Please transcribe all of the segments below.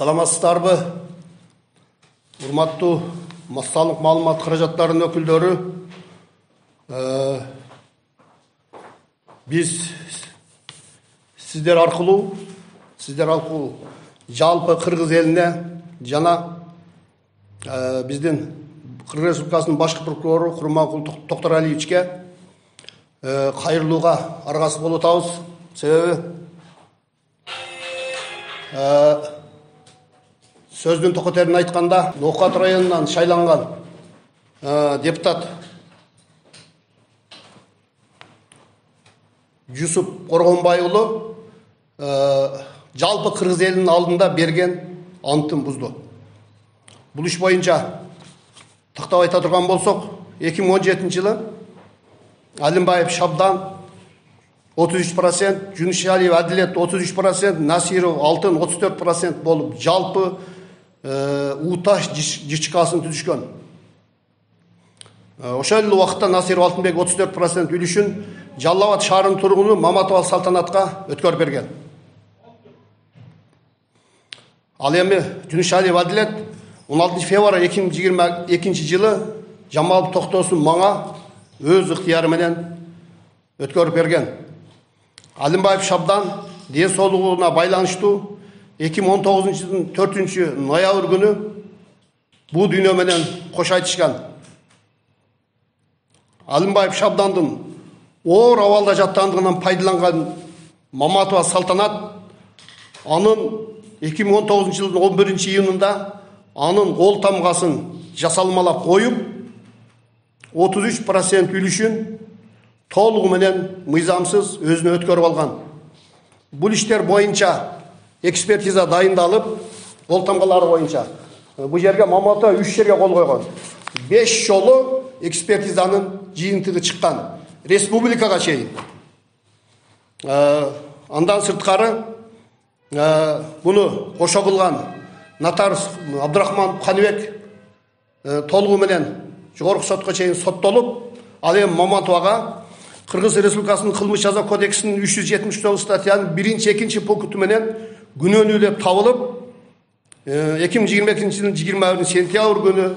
Саламатсыздарбы? Урматтуу массалык маалымат каражаттарынын өкүлдөрү, биз сиздер аркылуу жалпы кыргыз элине жана биздин Кыргыз Республикасынын башкы прокурору Курманкул Токторалиевичке кайрылууга аргасы болуп атабыз. Себеби сөздүн токотерин айтканда, Ноокат районунан шайланган депутат Жусуп Коргонбай уулу жалпы кыргыз элинин алдында берген антын бузду. Бул иш боюнча тактап айта турган болсок, 2017 жылы Алимбаев Шабдан 33%, Жунушалиев Адилет 33%, Насиров Алтын 34% болуп, жалпы Уташ ЖЧКсын түзүшкөн. Ошол эле убакытта Насиров Алтынбек 34% үлүшүн Жалал Абад шаарынын тургуну Маматова Салтанатка өткөрүп берген. Ал эми Жунушалиев Адилет 16 февраль 2022 жылы Жамалов Токтосун мага өз ыктыяры менен өткөрүп берген. Алимбаев Шабдан ден соолугуна байланыштуу 2019 жылдын 4 ноябрь күнү бул дүйнө менен кош айтышкан. Алимбаев Шабдандын оор абалда жаттандыгынан пайдаланган Маматова Салтанат анын 2019 жылдын 11 июнунда анын кол тамгасын жасалмалап коюп, 33% үлүшүн толугу менен мыйзамсыз өзүнө өткөрүп алган. Бул иштер боюнча экспертиза дайындалып, кол тамгалары боюнча бул жерге Маматова 3 жерге кол койгон. 5 жолу экспертизанын жыйынтыгы чыккан. Республикага чейин. Андан сырткары буну кошо кылган нотариус Абдрахман Каныбек толугу менен жогорку сотко чейин соттолуп, ал эми Маматовага Кыргыз Республикасынын кылмыш жаза кодексинин 379 статьянын 1-2 пункту менен күнөөнүүлөп табылып, 2022 жылдын 21 сентябрь күнү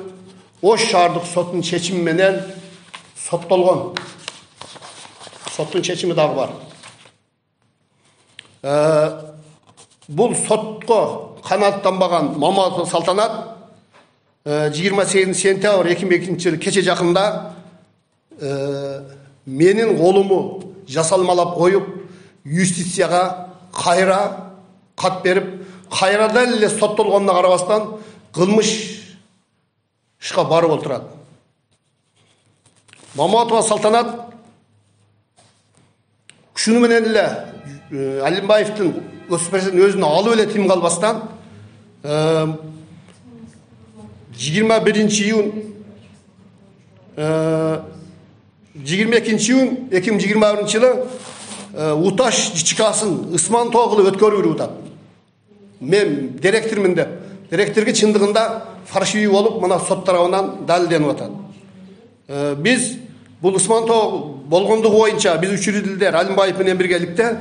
Ош шаардык соттун чечими менен соттолгон. Соттун чечими дагы бар. Бул сотко канааттанбаган Маматова Салтанат 28 сентябрь 2022 жылы кече жакында менин колуму жасалмалап коюп, юстицияга кайра кат берип, кайрадан эле соттолгонуна карабастан кылмыш ишке барып отурат. Маматова Салтанат шуну менен эле Алимбаевдин өзүнө алып эле тим калбастан 21 июнь 22 июнь 2021 жылы Уташ ЖЧКсын ысман тогулу өткөрүп атат. Мен директормун деп, директорге чындыгында фальшивий болуп, мына сот тарабынан далилденип атат. Биз бул ысман тогу болгондугу боюнча биз учредителдер Алимбаев менен биргеликте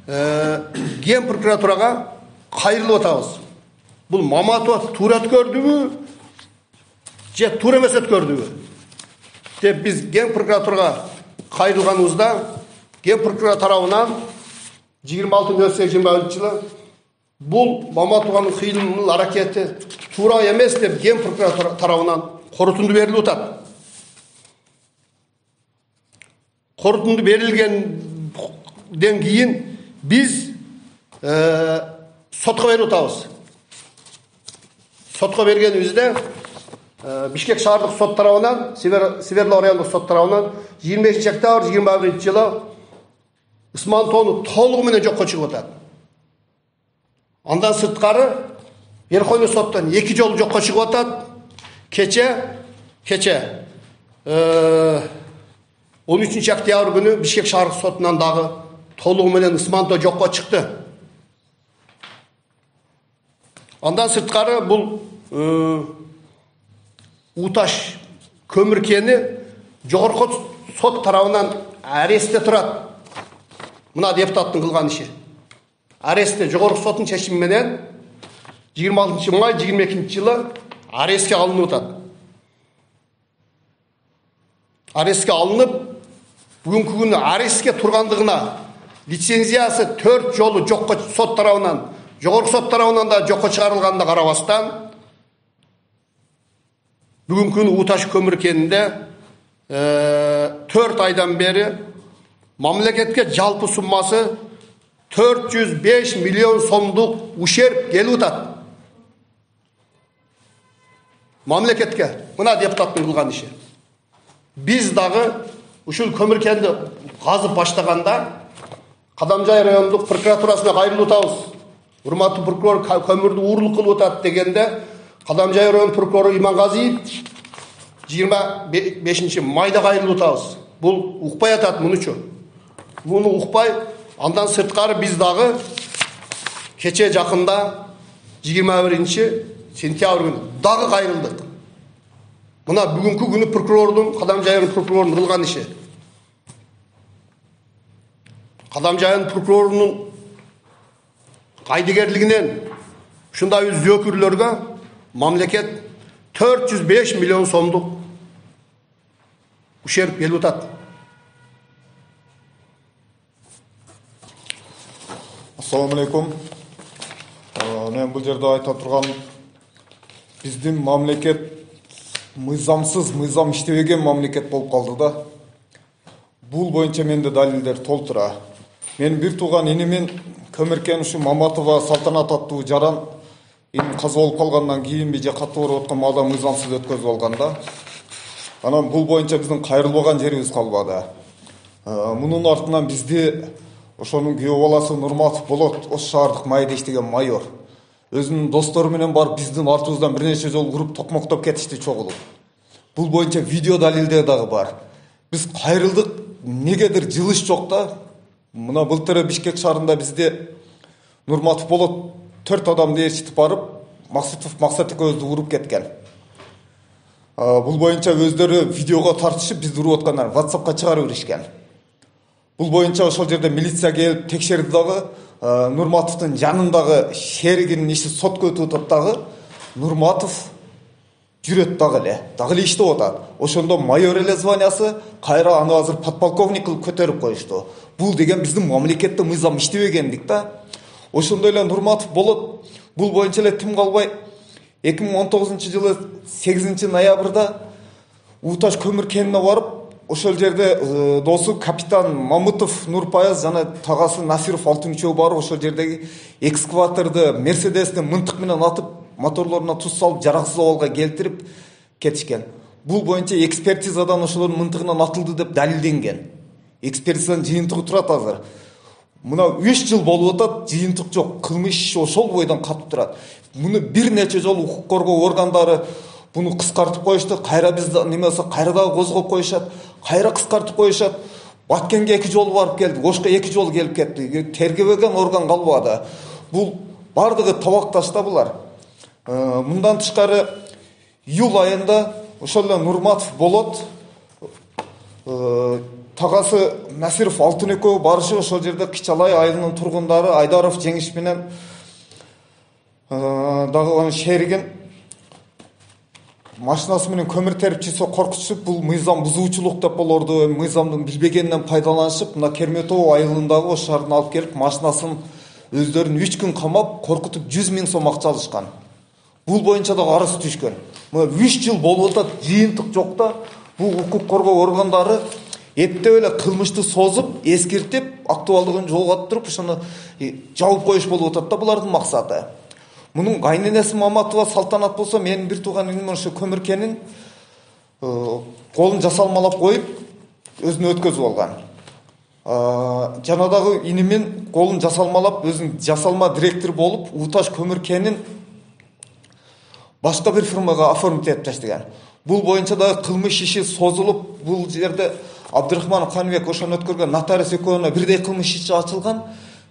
Ген прокуратурага кайрылып атабыз. Бул Маматова туура өткөрдүбү же туура эмес өткөрдүбү деп биз Ген прокуратурага кайрылганыбызда Ген прокуратура тарабынан 26.08.21 жылы бул Маматованын кыймыл аракети туура эмес деп Ген прокуратура тарабынан корутунду берилип атат. Корутунду берилгенден кийин биз сотко берип атабыз. Сотко бергенибизде Бишкек шаардык сот тарабынан, Северло райондук сот тарабынан 25 октябрь 21 жылы Ысмантоону толугу менен жокко чыгып атат. Андан сырткары Верховный соттон 2 жолу жокко чыгып атат. Кече 13 октябрь күнү Бишкек шаардык сотунан дагы толугу менен Ысмантоо жокко чыкты. Андан сырткары бул Уташ көмүр кени жогорку сот тарабынан арестте турат. Мына депутаттын кылган иши. Арестте жогорку соттун чечими менен 26 май 22 жылы арестке алынып отады. Арестке алынып, бүгінгі күні арестке тұрғандығына лицензиясы 4 жолы жоққа сот тарауынан, жоғарғы сот тарауынан да жоққа шығарылғанына қарамастан, бүгінгі күні Уташ көмір кенінде 4 айдан бері мамлекетке жалпы суммасы 405 миллион сомдық ущерб келіп отады. Мамлекетке, мына депутаттың қылған іші. Біз дағы ушул көмір кенді қазып баштағанда Кадамжай райондық прокуратурасына қайрылып отабыз. Урматтуу прокурор көмірді урлық қылып отады дегенде Кадамжай район прокурору Иманғазиев 25 майда қайрылып отабыз. Бұл ұқпай атады мұнычу. Мұны ұқпай, андан сыртқары біз дағы кече жақында 21 сентябрь күні дағы қайрылдық. Мына бүгінгі күні прокурордың, Кадамжайын прокурорының қылған іші. Кадамжайын прокурорының қайдыгерлігінен шындай өкірлерге мамлекет 405 миллион сомдық ущерб келіп отады. Ассаламу алейкум. Мен бұл жерде айта тұрған біздің мамлекет мыйзамсыз, мыйзам иштебеген мамлекет болып қалды да. Бұл бойынша менде далилдер толтыра. Мен бір туған инемен көміркен үшін Маматова Салтанат аттуу жаран инем қаза болып қалғаннан кейін бе қатты ұрып отқан малда мыйзамсыз өткізіп алғанда. Анан бұл бойынша біздің қайрылбаған жеріміз қалбады. Мұның артынан бізде ошонун күйөө баласы Нурматов болот, осы шаардык майда иштеген майор. Өзүнүн достору менен барып биздин артыбыздан бир нече жол уруп токмоктоп кетишти чогулуп. Бул боюнча видео далилдер дагы бар. Биз кайрылдык, негедир жылыш жок да. Мына былтыр Бишкек шаарында бизде Нурматов болот 4 адамды ээрчитип барып, Максат экөөбүздү уруп кеткен. Бул боюнча өздөрү видеого тартышып бизди уруп аткандар WhatsAppка чыгарып беришкен. Бұл бойынша ошол жерде милиция келіп текшерді дағы, Нурматовтың жанындағы шеригинин иши сотко өтүп атат дагы, Нурматов жүрөт дагы эле иштеп атат. Ошондо майор эле званиясы кайра аны азыр подполковник кылып көтөрүп коюшту. Бул деген биздин мамлекетте мыйзам иштебегендик да. Ошондой эле Нурматов болот. Бул боюнча эле тим калбай 2019 жылы 8 ноябрда Уташ көмір кеніне барып, ошол жерде досу капитан Мамытов Нурпаяз жана тагасы Насиров алтын үчөө барып, ошол жердеги экскаваторду Мерседести мынтык менен атып, моторлоруна туз салып, жараксыз абалга келтирип кетишкен. Бул боюнча экспертизадан ошолордун мынтыгынан атылды деп далилденген. Экспертизанын жыйынтыгы турат азыр. Мына 3 жыл болуп атат, жыйынтык жок, кылмыш ошол бойдон катып турат. Муну бир нече жолу укук коргоо органдары буну кыскартып коюшту, кайра бизди немесе кайра дагы козгоп коюшат, кайра кыскартып коюшат. Баткенге 2 жолу барып келди, Ошко 2 жолу келип кетти. Тергебеген орган калбады. Бул бардыгы табакташта булар. Мындан тышкары июль айында ошол эле Нурматов болот, тагасы Насиров алтын экөө барышып ошол жерде Кичалай айылынын тургундары Айдаров Жеңиш менен дагы шеригин машинасы менен көмір терип чийсе коркутушуп, бул мыйзам бузуучулук деп болорду, мыйзамдын билбегенинен пайдаланышып, мына Керметоо айылындагы ош шаарына алып келип, машинасын өздөрүн 3 күн камап, коркутуп 100 000 сом акча алышкан. Бул боюнча да арыз түшкөн. Мына 3 жыл болуп атат, жыйынтык жок да. Бул укук коргоо органдары эптеп эле кылмышты созуп, эскертип, актуалдыгын жоготтуруп, ошону жабып коюш болуп атат да булардын максаты. Мунун кайненеси Маматова Салтанат болсо, менин бир тууган иним ошо көмір кенин колун жасалмалап коюп, өзүнө өткөзүп алган. Жана дагы инимин колун жасалмалап, өзүнүн жасалма директор болуп, Уташ көмір кенин башка бир фирмага оформить этип таштаган. Бул боюнча дагы кылмыш иши созулуп, бул жерде Абдырахманов Каныбек ошону өткөргөн нотариус экөөнө бирдей кылмыш иши ачылган.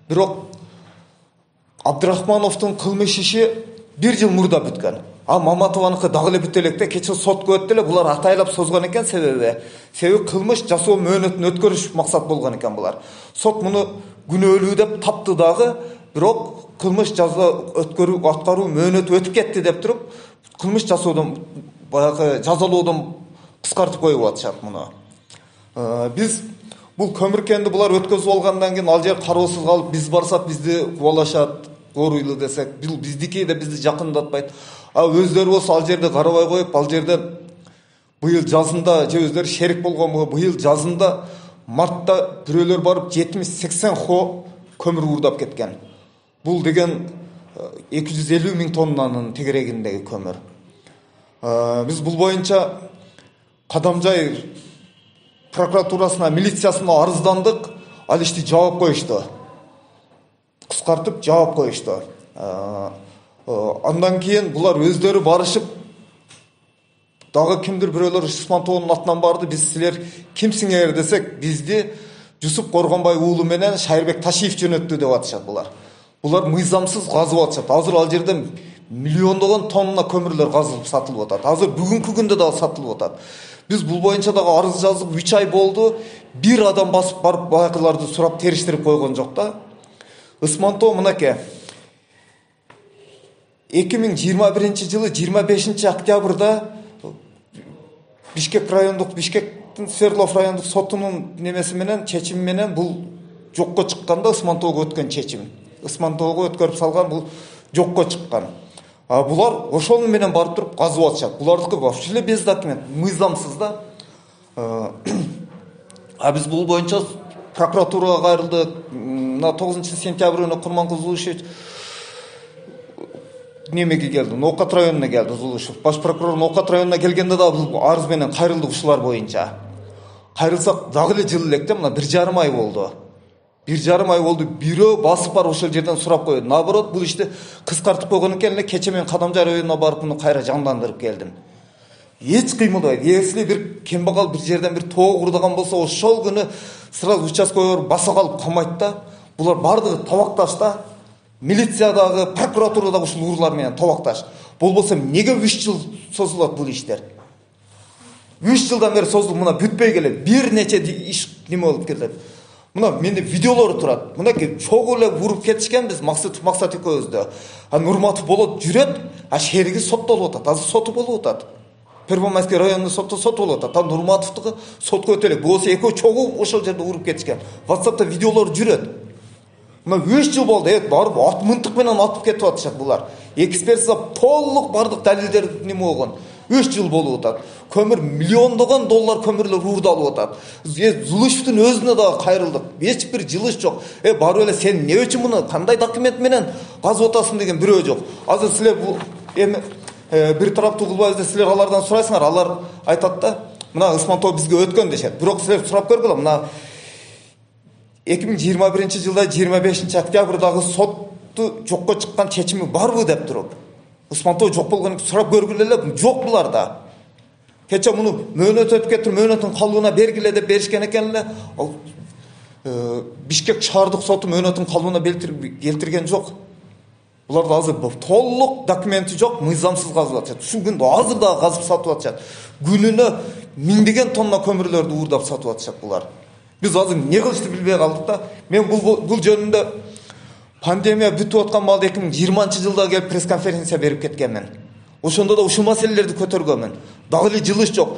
Бирок Абдырахмановдун кылмыш иши 1 жыл мурда бүткөн. Маматованыкы дагы эле бүтө электе, кече сотко өттү эле, булар атайлап созгон экен себеби кылмыш жасоо мөөнөтүн өткөрүш максат болгон экен булар. Сот муну күнөөлүү деп тапты дагы, бирок кылмыш аткаруу мөөнөтү өтүп кетти деп туруп, кылмыш жасоодон баягы жазалоодон кыскартып коюп атышат муну. Биз бул көмүркенди булар өткөзүп алгандан кийин ал жер кароосуз калып, биз барсак бизди кубалашат, ооруйлуу десек, бул биздики деп бизди жакындатпайт. Өздөрү болсо ал жерде карабай коюп, ал жерден быйыл жазында же өздөрү шерик болгон быйыл жазында мартта бирөөлөр барып 70-80 хо көмүр уурдап кеткен. Бул деген 250 000 тоннанын тегерегиндеги көмүр. Биз бул боюнча Кадамжай прокуратурасына, милициясына арыздандык, ал ишти жаап коюшту. Кыскартып жаап коюшту. Андан кийин булар өздөрү барышып, дагы кимдир бирөөлөр Усмантоонун атынан барды. Биз силер кимсиңер десек, бизди Жусуп Коргонбай уулу менен Шайырбек Ташиев жөнөттү деп атышат булар. Булар мыйзамсыз казып атышат. Азыр ал жерден миллиондогон тонна көмүрлөр казылып сатылып атат. Азыр бүгүнкү күндө дагы сатылып атат. Биз бул боюнча дагы арыз жазып 3 ай болду. Бир адам басып барып байкыларды сурап териштирип койгон жок да. Усмантоо мынакей 2021 жылы 25 октябрда Бишкек райондук, Бишкектин Свердлов райондук сотунун немеси менен, чечими менен бул жокко чыкканда, Усмантоого өткөн чечим. Усмантоого өткөрүп салган бул жокко чыккан. Булар ошол менен барып туруп казып атышат. Булардыкы вообще эле без документ, мыйзамсыз да. Биз бул боюнча прокуратурага кайрылдык. На 9-сентябрь Курманкул Зулушевич немеге келди, Ноокат районуна келди Зулушев. Баш прокурор Ноокат районуна келгенде да бул арыз менен кайрылдык ушулар боюнча. Кайрылсак дагы эле жыл электе, мына 1,5 ай болду. 1,5 ай болду. Бирөө басып барып ошол жерден сурап койду. Наоборот, бул ишти кыскартып койгон экен эле. Кече мен Кадамжай районуна барып муну кайра жандандырып келдим. Эч кыймылдабайт. Если бир кембагал бир жерден бир тоо курдаган болсо, ошол күнү сразу участкага баса калып камайт да. Булар бардыгы табакташ да. Милициядагы, прокуратурадагы ушул урлар менен табакташ. Болбосо эмнеге 3 жыл созулат бул иштер? 3 жылдан бери созулуп, мына бүтпөй келет. Бир нече иш неме болуп келет. Мына менде видеолор турат. Мынакей чогуу эле уруп кетишкен биз Максат экөөбүздө. Нурматов болот жүрөт, шериги соттолуп атат. Азыр соту болуп атат. Первомайский районный соту сот болуп атат. Нурматовдуку сотко өтөлөк. Болсо экөө чогуу ошол жерде уруп кетишкен. WhatsApp'та видеолор жүрөт. Мына 3 жыл болду. Барып ат мынтык менен атып кетип атышат булар. Экспертиза толук бардык далилдер неме болгон. 3 жыл болуп атат. Көмүр миллиондогон доллар көмүрлөр уурдалып атат. Зулушевдин өзүнө дагы кайрылдык. Эч бир жылыш жок. Барып эле сен эмне үчүн муну кандай документ менен казып атасың деген бирөө жок. Азыр силер бул эми бир тараптуу кылбайбыз деп силер алардан сурайсыңар. Алар айтат да, мына Усмантоо бизге өткөн дешет. Бирок силер сурап көргүлө, мына 2021 жылда 25 октябрдагы сотту жокко чыккан чечими барбы деп туруп. Усмантоо жок болгонун сурап көргүлө эле, жок буларда. Кече муну мөөнөт өтүп кетти, мөөнөтүн калыбына бергиле деп беришкен экен эле. Ал Бишкек шаардык соту мөөнөтүн калыбына келтирген жок. Буларда азыр толук документи жок, мыйзамсыз казып атышат. Ушул күндө азыр дагы казып сатып атышат. Күнүнө миңдеген тонна көмүрлөрдү уурдап сатып атышат булар. Биз азыр эмне кылышты билбей калдык да. Мен бул жөнүндө пандемия бүтүп аткан маалда 2020 жылда келип пресс-конференция берип кеткенмин. Ошондо да ушул маселелерди көтөргөнмүн. Дагы эле жылыш жок.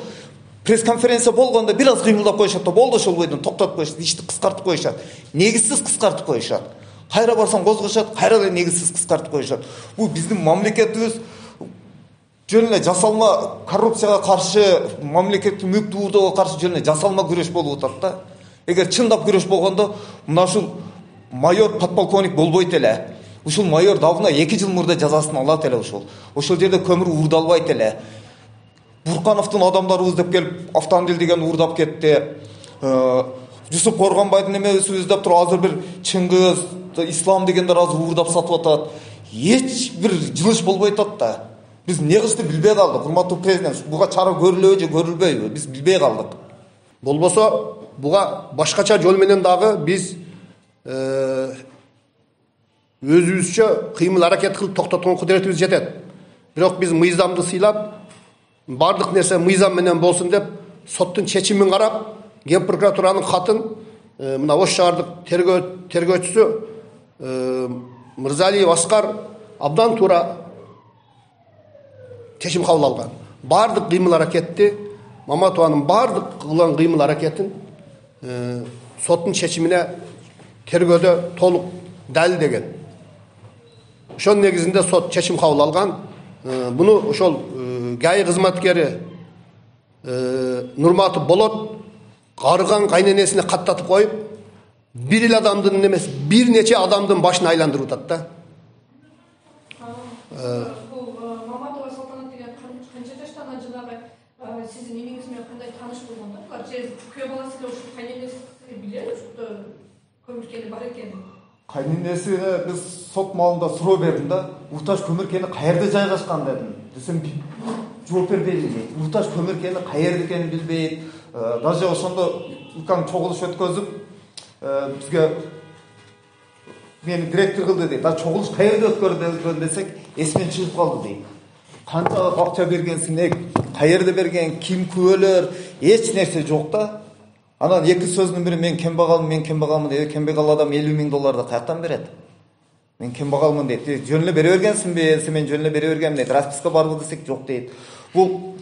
Пресс-конференция болгондо бир аз кыймылдап коюшат да, болду ошол бойдон токтотуп коюшат, ишти кыскартып коюшат. Негизсиз кыскартып коюшат. Кайра барсаң козгошот, кайра эле негизсиз кыскартып коюшат. Бул биздин мамлекетибиз жөн эле жасалма коррупцияга каршы, мамлекеттик мүлктү уурдоого каршы жөн эле жасалма күрөш болуп атат да. Эгер чындап күрөш болгондо, мына ушул майор подполковник болбойт эле. Ушул майор давно 2 жыл мурда жазасын алат эле ушул. Ошол жерде көмүр уурдалбайт эле. Буркановдун адамдары деп келип автомобиль деген уурдап кетти. Жусуп Коргонбайдын немеси издеп туруп азыр бир Чыңгыз, Ислам дегендер азыр уурдап сатып атат. Эч бир жылыш болбой атат да. Биз эмне кылышты билбей калдык. Урматтуу президент, буга чара көрүлөбү же көрүлбөйбү? Биз билбей калдык. Болбосо буга башкача жол менен дагы биз өзүбүзчө кыймыл аракет кылып токтоткон кудуретибиз жетет. Бирок биз мыйзамды сыйлап, бардык нерсе мыйзам менен болсун деп соттун чечимин карап, Ген прокуратуранын хатын мына Ош шаардык тергөөчүсү Мырзалиев Аскар абдан туура чечим кабыл алган. Бардык кыймыл аракетти, Маматованын бардык кылган кыймыл аракетин соттун чечимине тергөөдө толук далилдеген. Ошонун негизинде сот чечим кабыл алган. Буну ошол ГАИ кызматкери Нурматов Болот карыган кайненесине каттатып коюп, бир эле адамдын эмес, бир нече адамдын башын айландырып атат да. Бул Маматова Салтанат деген канча жаштан жанагы сиздин эмеңиз менен кандай тааныш болгондо? Булар же күйөө баласы эле ушул кайненеси билет, ушул көмүркени бар экенин. Кайненесине биз сот маалында суроо бердим да, Уташ көмүркени каерде жайгашкан дедим. Десем жооп бербейт дейт. Уташ көмүркени каерде экенин билбейт. Даже ошондо үлкөн чогулуш өткөзүп, бизге мени директор кылды дейт. А чогулуш каерде өткөрдү десек, эсимен чыгып калды дейт. Канча акча бергенсине, каерде берген, ким күбөлөр, эч нерсе жок да. Анан эки сөздүн бири мен кембагалмын дейт. Кембагал адам $50,000 каяктан берет? Мен кембагалмын дейт. Жөн эле бере бергенсиңби? Десе мен жөн эле бере бергем дейт. Расписка барбы десек жок дейт. Бул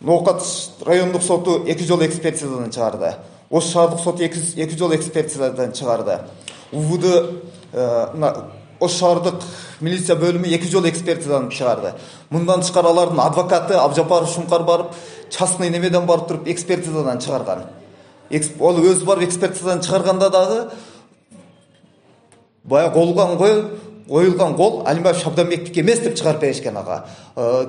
Ноокат райондук соту 2 жол экспертизадан чыгарды. Ош шаардык соту 2 жол экспертизадан чыгарды. УВД Ош шаардык милиция бөлүмү 2 жол экспертизадан чыгарды. Мындан тышкары алардын адвокаты Абжапаров Шумкар барып, частный немеден барып туруп экспертизадан чыгарган. Ол өзү барып экспертизадан чыгарганда дагы бая коюлган кол Алимбаев Шабданбектики эмес деп чыгарып беришкен ага.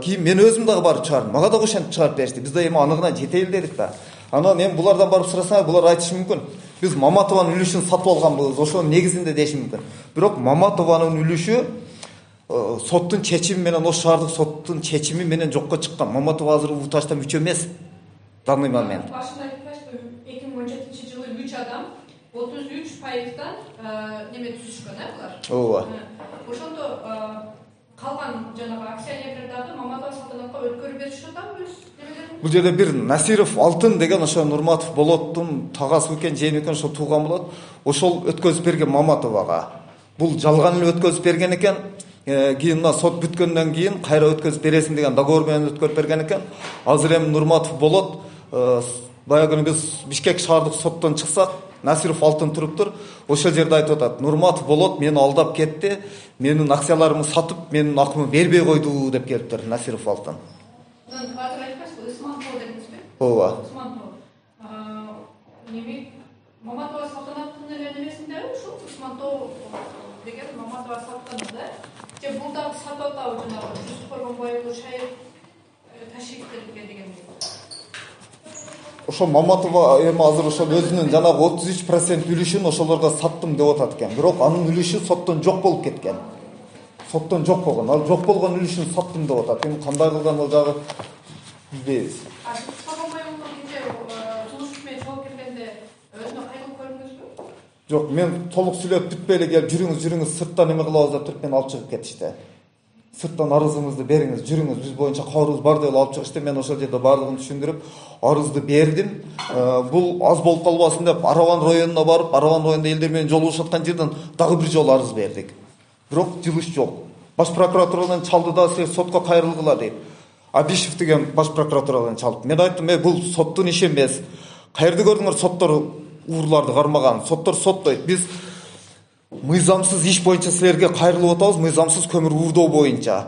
Кийин мен өзүм дагы барып чыгардым. Мага дагы ошентип чыгарып беришти. Биз да эми аныгына жетели дедик да. Анан эми булардан барып сурасаңар, булар айтышы мүмкүн. Биз Маматованын үлүшүн сатып алганбыз, ошонун негизинде деши мүмкүн. Бирок Маматованын үлүшү соттун чечими менен, Ош шаардык соттун чечими менен жокко чыккан. Маматова азыр УТАШта мүчө эмес. Данный момент. Башында айтканчы 2017-жылы 3 адам 33%дан неме түзүшкөн, булар. Ооба. Ошондо калган жанагы акционерлер дагы Маматова Салтанатка өткөрүп беришип атабы өз немелерин? Бул жерде бир Насиров Алтын деген ошо Нурматов Болоттун тагасы экен, жээни экен, ошо тууган болот. Ошол өткөзүп берген Маматовага. Бул жалган эле өткөзүп берген экен. Кийин мына сот бүткөндөн кийин кайра өткөзүп бересиң деген договор менен өткөрүп берген экен. Азыр эми Нурматов Болот баягы биз Бишкек шаардык соттон чыксак, Насиров Алтын туруптур. Ошол жерде айтып атат: Нурматов Болот мени алдап кетти, менин акцияларымды сатып, менин акымды бербей койду деп келиптир Насиров Алтын. Азыр айткансыз, Усмантоо дедиңизби? Ооба. Усмантоо. Неме Маматова Салтанаттын эле немесинде ушул Усмантоо деген Маматова Салтанатта же бул дагы сатып атабы жанагы Жүсүп Коргонбаевду шайыр ташкилттерге деген. Ошо Маматова эми азыр ошол өзүнүн жанагы 33% үлүшүн ошолорго саттым деп атат экен. Бирок анын үлүшү соттон жок болуп кеткен. Соттон жок болгон. Ал жок болгон үлүшүн саттым деп атат. Эми кандай кылган ал жагы билбейбиз. Жок, мен толук сүйлөп бүтпөй эле келип жүрүңүз сырттан эме кылабыз деп туруп мени алып чыгып кетишти. Сырттан арызыңызды бериңиз, жүрүңүз, биз боюнча кабарыбыз бар деп алып чыгышты. Мен ошол жерде бардыгын түшүндүрүп, арызды бердим. Бул аз болуп калбасын деп Араван районуна барып, Араван районунда элдер менен жолугушуп аткан жерден дагы бир жолу арыз бердик. Бирок жылыш жок. Баш прокуратурадан чалды да силер сотко кайрылгыла дейт. Абишев деген баш прокуратурадан чалды. Мен айттым: бул соттун иши эмес. Каерде көрдүңөр соттор урларды кармаган? Соттор соттойт. Биз мыйзамсыз иш боюнча силерге кайрылып атабыз, мыйзамсыз көмүр уурдоо боюнча.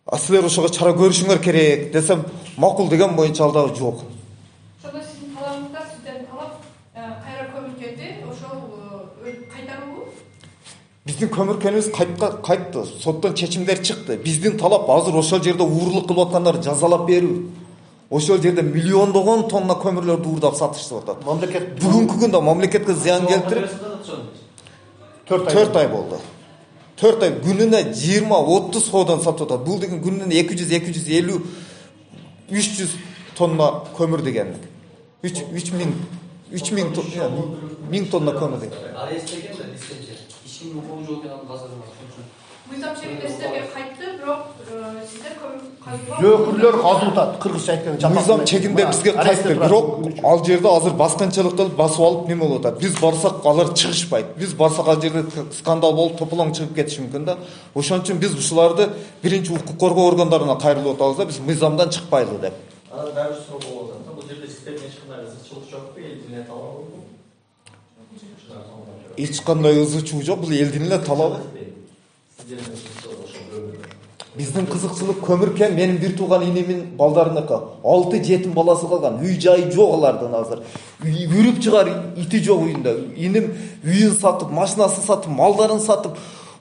А силер ошого чара көрүшүңөр керек десем, макул деген боюнча ал дагы жок. Ошондо сиздин талабыңызда сизден талап кайра көмүркени ошол кайтаруу? Биздин көмүркенибиз кайтты. Соттон чечимдер чыкты. Биздин талап азыр ошол жерде уурлук кылып аткандарды жазалап берүү. Ошол жерде миллиондогон тонна көмүрлөрдү уурдап сатышып атат. Мамлекет бүгүнкү күндө мамлекетке зыян келтирип 4 ай болду. 4 ай күнүнө 20-30 соодан сатып атат. Бул деген күнүнө 200-250 300 тонна көмүр дегенлик. 3000 тонна көмүр деген. Арестеген да листенче. Ишин кол жол менен казырмак. Мыйзам чегинде силерге кайтты, бирок сиздер зөкүрлөр казып атат, кыргызча айтканда. Мыйзам чегинде бизге кайтты, бирок ал жерде азыр баскынчылык кылып басып алып неме болуп атат. Биз барсак алар чыгышпайт. Биз барсак ал жерде скандал болуп тополоң чыгып кетиши мүмкүн да. Ошон үчүн биз ушуларды биринчи укук коргоо органдарына кайрылып атабыз да, биз мыйзамдан чыкпайлы деп. Анан дагы бир суроо болуп атат. Бул жерде системге эч кандай ызычылык жокпу, элдин эле талабыбы? Эч кандай ызычуу жок, бул элдин эле талабы. Биздин кызыкчылык көмүркен менин бир тууган инимин балдарыныкы. 6 жетим баласы калган. Үй жайы жок алардын азыр. Үрүп чыгар ити жок үйүндө. Иним үйүн сатып, машинасын сатып, малдарын сатып,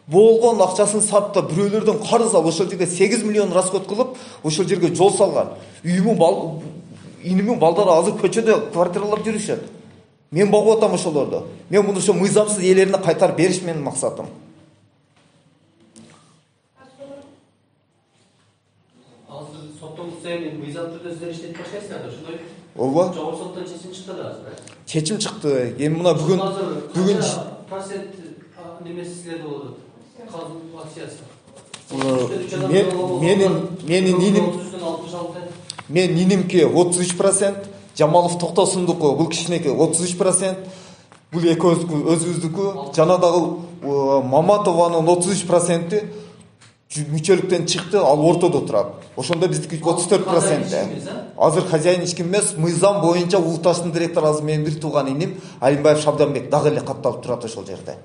болгон акчасын сатып, бирөөлөрдөн карыз алып, ошол жерде 8 миллион расход кылып, ошол жерге жол салган. Инимин балдары азыр көчөдө квартиралап жүрүшөт. Мен багып атам ошолорду. Мен муну ошо мыйзамсыз ээлерине кайтарып бериш менин максатым. Мыйзам түрдө сиздер иштеп баштайсыздар, ошондой. Ооба. Жогорку соттон чечим чыкты да азыр. Чечим чыкты. Эми мына бүгүн процент немеси силерде болот. Казын акциясы. Мен инимки 33%, Жамалов Токтосундуку, бул кишинеки 33%, бул өзүбүздүкү, жана дагы Маматованын 33% мүчөлүктөн чыкты, ал ортодо турат. Ошондо биздики 34%. Азыр хозяин эч ким эмес, мыйзам боюнча Улуташтын директору азыр менин бир тууган иним Алимбаев Шабданбек дагы эле катталып турат ошол жерде.